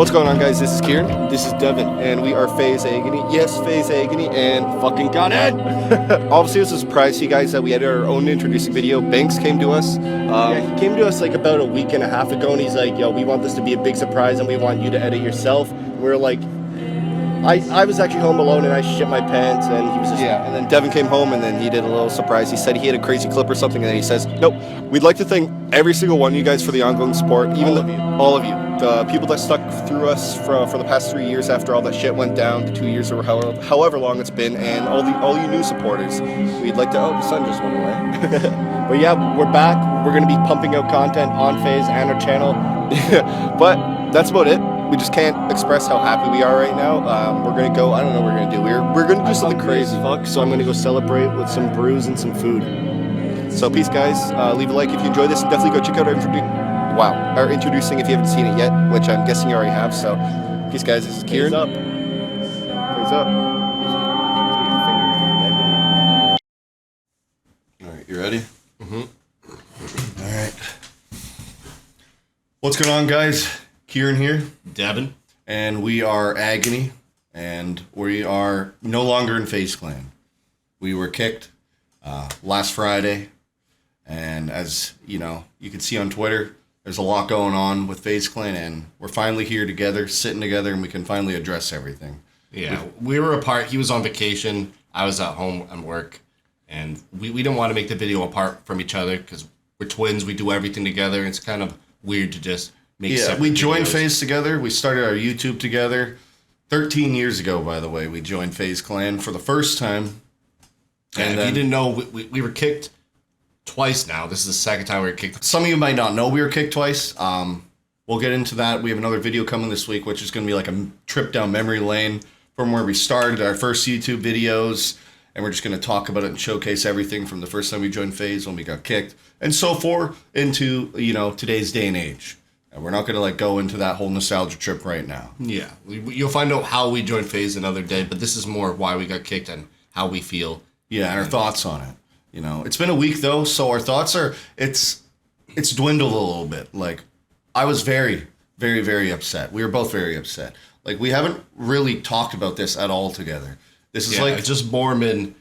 What's going on, guys? This is Kieran. This is Devin, and we are FaZe Agony. Yes, FaZe Agony, and fucking got it! Obviously, it was a surprise to you guys that we had our own introducing video. Banks came to us. He came to us like about a week and a half ago, and he's like, yo, we want this to be a big surprise, and we want you to edit yourself. And we were like, I was actually home alone, and I shit my pants, and he was just... Yeah, and then Devin came home, and then he did a little surprise. He said he had a crazy clip or something, and then he says, nope, we'd like to thank every single one of you guys for the ongoing support. Even all of you. The people that stuck through us for the past 3 years after all that shit went down, the 2 years or however long it's been, and all you new supporters. We'd like to... Oh, the sun just went away. But yeah, we're back. We're going to be pumping out content on FaZe and our channel. But that's about it. We just can't express how happy we are right now. We're going to go... I don't know what we're going to do. We're going to do something crazy. So I'm going to go celebrate with some brews and some food. So peace, guys. Leave a like if you enjoyed this. Definitely go check out our introducing if you haven't seen it yet, which I'm guessing you already have. So, peace, guys. This is Kieran. Peace up. Peace up. All right, you ready? Mm-hmm. All right. What's going on, guys? Kieran here. Devin. And we are Agony, and we are no longer in FaZe Clan. We were kicked last Friday, and as you know, you can see on Twitter, there's a lot going on with FaZe Clan, and we're finally here together, sitting together, and we can finally address everything. Yeah, we were apart. He was on vacation. I was at home and work, and we didn't want to make the video apart from each other because we're twins. We do everything together. It's kind of weird to just make separate we joined videos. FaZe together. We started our YouTube together 13 years ago, by the way. We joined FaZe Clan for the first time. And if you didn't know, we were kicked twice now. This is the second time we were kicked. Some of you might not know we were kicked twice. We'll get into that. We have another video coming this week, which is going to be like a trip down memory lane from where we started our first YouTube videos. And we're just going to talk about it and showcase everything from the first time we joined FaZe when we got kicked and so forth into, today's day and age. And we're not going to go into that whole nostalgia trip right now. Yeah, you'll find out how we joined FaZe another day, but this is more why we got kicked and how we feel. Yeah, and our thoughts on it. It's been a week though, so our thoughts are it's dwindled a little bit. I was very, very, very upset. We were both very upset. We haven't really talked about this at all together. This is it's just more been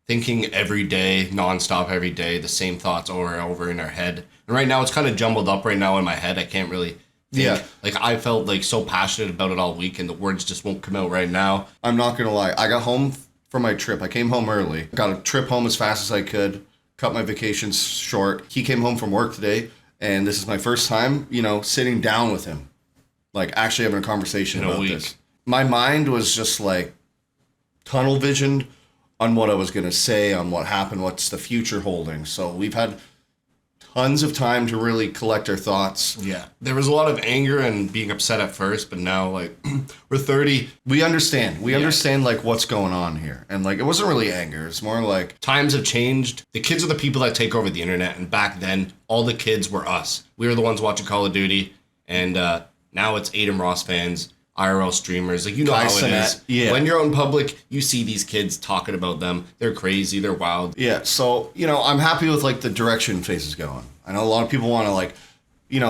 thinking every day, nonstop every day, the same thoughts over and over in our head. And right now it's kind of jumbled up right now in my head. I can't really think. Yeah. I felt so passionate about it all week and the words just won't come out right now. I'm not going to lie. I got home from my trip. I came home early. Got a trip home as fast as I could. Cut my vacations short. He came home from work today, and this is my first time, sitting down with him. Actually having a conversation about this. My mind was just tunnel visioned on what I was going to say, on what happened, what's the future holding. So we've had tons of time to really collect our thoughts. Yeah. There was a lot of anger and being upset at first, but now, we're 30. We understand. We understand, what's going on here. And, it wasn't really anger. It's more times have changed. The kids are the people that take over the internet, and back then, all the kids were us. We were the ones watching Call of Duty, and now it's Aiden Ross fans, IRL streamers. You know how it is. Yeah. When you're out in public, you see these kids talking about them. They're crazy. They're wild. Yeah. So, I'm happy with the direction FaZe is going. I know a lot of people want to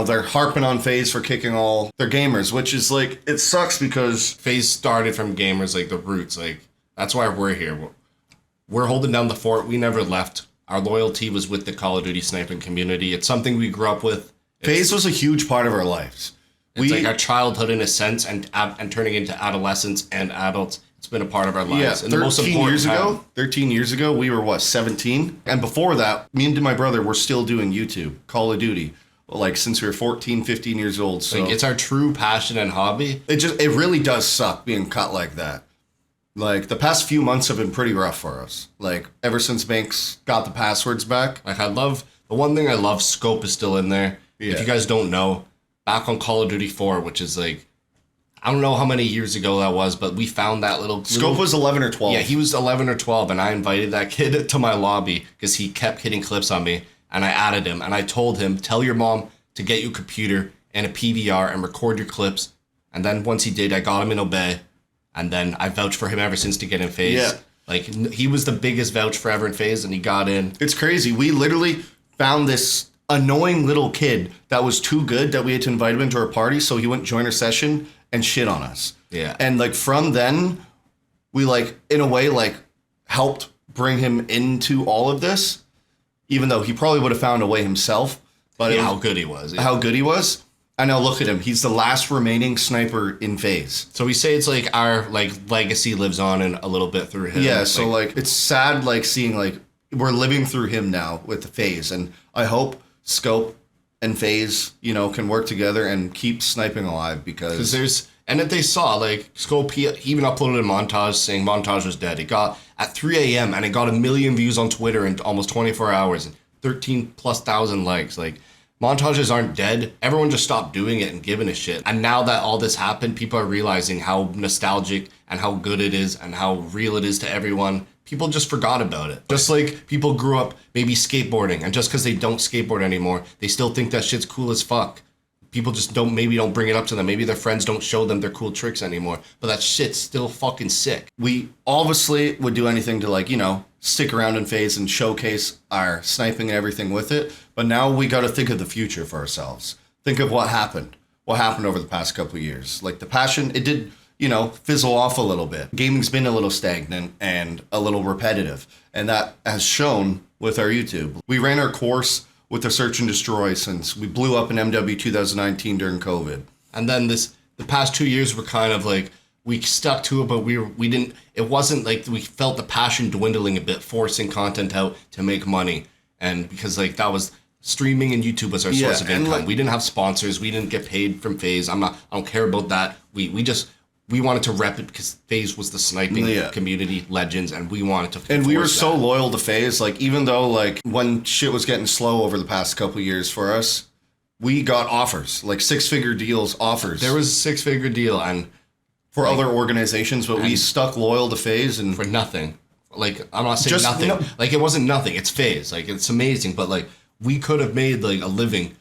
they're harping on FaZe for kicking all their gamers, which is it sucks because FaZe started from gamers, the roots. That's why we're here. We're holding down the fort. We never left. Our loyalty was with the Call of Duty sniping community. It's something we grew up with. FaZe was a huge part of our lives. It's our childhood in a sense, and turning into adolescents and adults. It's been a part of our lives. Yeah, and 13 years ago, we were 17? And before that, me and my brother were still doing YouTube, Call of Duty, since we were 14, 15 years old. So it's our true passion and hobby. It really does suck being cut like that. The past few months have been pretty rough for us. Ever since Banks got the passwords back. The one thing I love, Scope is still in there. Yeah. If you guys don't know, back on Call of Duty 4, which is I don't know how many years ago that was, but we found that little... Scope was 11 or 12. Yeah, he was 11 or 12, and I invited that kid to my lobby because he kept hitting clips on me, and I added him, and I told him, tell your mom to get you a computer and a PVR and record your clips, and then once he did, I got him in Obey, and then I vouched for him ever since to get in FaZe. Yeah. He was the biggest vouch for ever in FaZe, and he got in. It's crazy. We literally found this annoying little kid that was too good that we had to invite him into our party so he wouldn't join our session and shit on us. Yeah. And like from then, we like in a way like helped bring him into all of this, even though he probably would have found a way himself. But Yeah, how good he was. Yeah. how good he was. And now look at him. He's the last remaining sniper in FaZe. So we say it's like our like legacy lives on in a little bit through him. Yeah, so like it's sad like seeing like we're living through him now with the FaZe, and I hope Scope and FaZe, you know, can work together and keep sniping alive because there's and if they saw like Scope, he even uploaded a montage saying Montage was dead. It got at 3 a.m. and it got 1 million views on Twitter in almost 24 hours and 13,000+ likes. Like montages aren't dead. Everyone just stopped doing it and giving a shit. And now that all this happened, people are realizing how nostalgic and how good it is and how real it is to everyone. People just forgot about it. Just like people grew up maybe skateboarding, and just because they don't skateboard anymore, they still think that shit's cool as fuck. People just don't bring it up to them. Maybe their friends don't show them their cool tricks anymore. But that shit's still fucking sick. we obviously would do anything to like, you know, stick around in FaZe and showcase our sniping and everything with it. But now we got to think of the future for ourselves. Think of what happened over the past couple of years. Like the passion, it did, you know, fizzle off a little bit. Gaming's been a little stagnant and a little repetitive. And that has shown with our YouTube. We ran our course with the Search and Destroy since we blew up in MW 2019 during COVID. And then the past 2 years were kind of like, we stuck to it, but we didn't, it wasn't like we felt the passion dwindling a bit, forcing content out to make money. And because like that was, streaming and YouTube was our source of income. Like, we didn't have sponsors. We didn't get paid from FaZe. I don't care about that. We wanted to rep it because FaZe was the sniping community legends, and we wanted to. And we were so loyal to FaZe. Like even though like when shit was getting slow over the past couple of years for us, we got offers, like 6-figure deals, offers. There was a 6-figure deal and for other organizations, but we stuck loyal to FaZe and for nothing. Like I'm not saying nothing. No. Like it wasn't nothing. It's FaZe. Like it's amazing, but like we could have made like a living.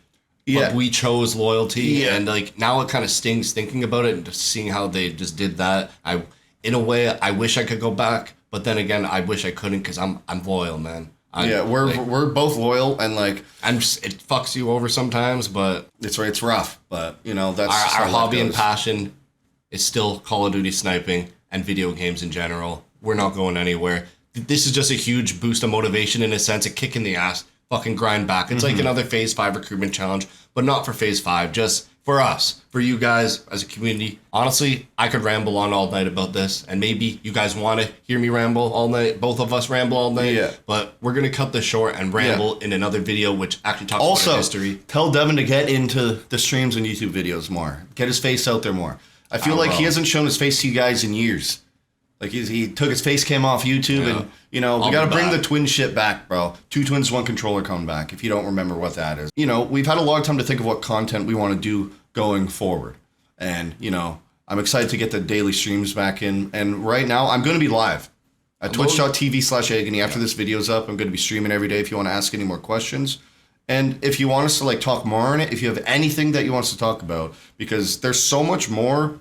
But we chose loyalty, and like now it kind of stings thinking about it and just seeing how they just did that. In a way, I wish I could go back, but then again, I wish I couldn't because I'm loyal, man. We're both loyal, and like it fucks you over sometimes, but it's rough. But you know that's our hobby and passion is still Call of Duty sniping and video games in general. We're not going anywhere. This is just a huge boost of motivation in a sense, a kick in the ass. Fucking grind back. It's like another Phase 5 recruitment challenge, but not for Phase 5, just for us, for you guys as a community. Honestly, I could ramble on all night about this, and maybe you guys want to hear me ramble all night, both of us ramble all night, but we're going to cut this short and ramble in another video, which actually talks about our history. Tell Devin to get into the streams and YouTube videos more. Get his face out there more. I feel like he hasn't shown his face to you guys in years. Like he took his face cam off YouTube, and you know we got to bring the twin shit back, bro. 2 twins, 1 controller coming back. If you don't remember what that is, you know we've had a long time to think of what content we want to do going forward, and you know I'm excited to get the daily streams back in. And right now I'm going to be live at twitch.tv/Agony. After this video's up, I'm going to be streaming every day. If you want to ask any more questions, and if you want us to like talk more on it, if you have anything that you want us to talk about, because there's so much more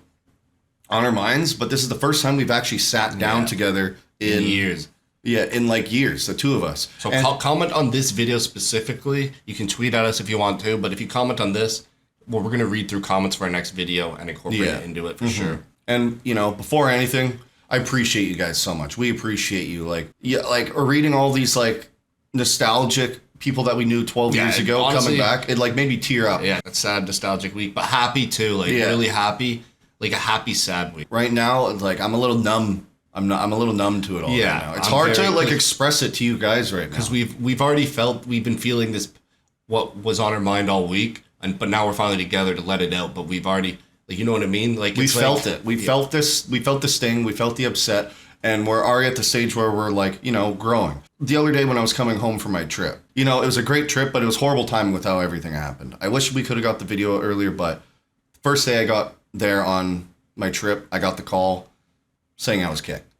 on our minds, but this is the first time we've actually sat down together in years. Yeah, in like years, the two of us. So comment on this video specifically. You can tweet at us if you want to, but if you comment on this, well, we're going to read through comments for our next video and incorporate it into it for sure. And, you know, before anything, I appreciate you guys so much. We appreciate you. Like reading all these like nostalgic people that we knew 12 years ago honestly, coming back, it like made me tear up. Yeah, it's sad, nostalgic week, but happy too. Like really happy. Like a happy, sad week. Right now, like I'm a little numb. I'm a little numb to it all right now. It's hard to like express it to you guys right now. Because we've already we've been feeling this, what was on our mind all week, but now we're finally together to let it out. But we've already, like, you know what I mean? Like we felt it. We felt this. We felt the sting. We felt the upset, and we're already at the stage where we're like, you know, growing. The other day when I was coming home from my trip, you know, it was a great trip, but it was horrible timing with how everything happened. I wish we could have got the video earlier, but first day I got there on my trip, I got the call saying I was kicked.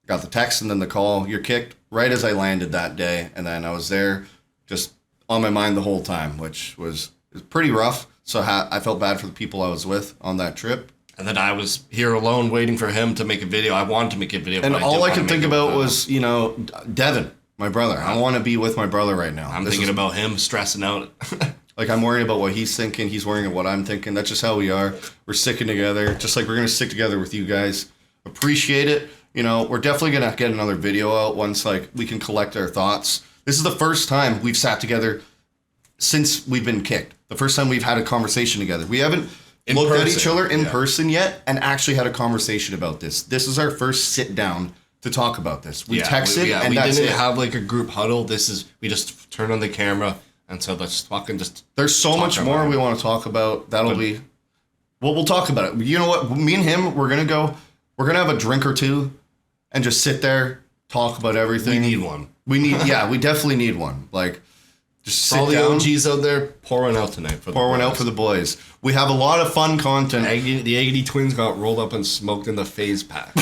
Got the text and then the call, you're kicked, right as I landed that day. And then I was there just on my mind the whole time, which was pretty rough. So I felt bad for the people I was with on that trip. And then I was here alone waiting for him to make a video. I wanted to make a video. And all I could think about was, you know, Devin. My brother. I want to be with my brother right now. I'm thinking about him stressing out. Like, I'm worrying about what he's thinking. He's worrying about what I'm thinking. That's just how we are. We're sticking together, just like we're going to stick together with you guys. Appreciate it. You know, we're definitely going to get another video out once, like, we can collect our thoughts. This is the first time we've sat together since we've been kicked. The first time we've had a conversation together. We haven't looked at each other in person yet and actually had a conversation about this. This is our first sit down to talk about this. We texted and we that's didn't it. have like a group huddle. We just turned on the camera and said let's fucking just. There's so much more we want to talk about. We'll talk about it. You know what? Me and him, we're gonna have a drink or two and just sit there, talk about everything. We need one. We definitely need one. Like, just sit all the down. OGs out there, pour one out tonight. Pour one out for the boys. We have a lot of fun content. The Agony twins got rolled up and smoked in the FaZe pack.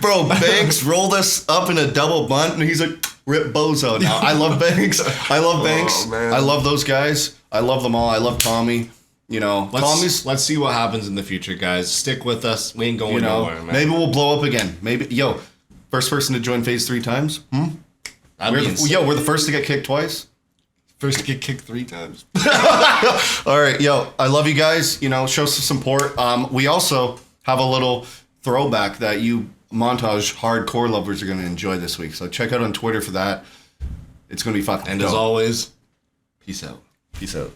Bro, Banks rolled us up in a double bunt, and he's like, rip bozo now. I love Banks. Man. I love those guys. I love them all. I love Tommy. You know, let's see what happens in the future, guys. Stick with us. We ain't going nowhere, man. Maybe we'll blow up again. Maybe, first person to join FaZe 3 times. We're the first to get kicked twice. First to get kicked 3 times. All right, I love you guys. You know, show some support. We also have a little throwback that you montage hardcore lovers are going to enjoy this week. So check out on Twitter for that. It's going to be fucking dope. As always, peace out. Peace out.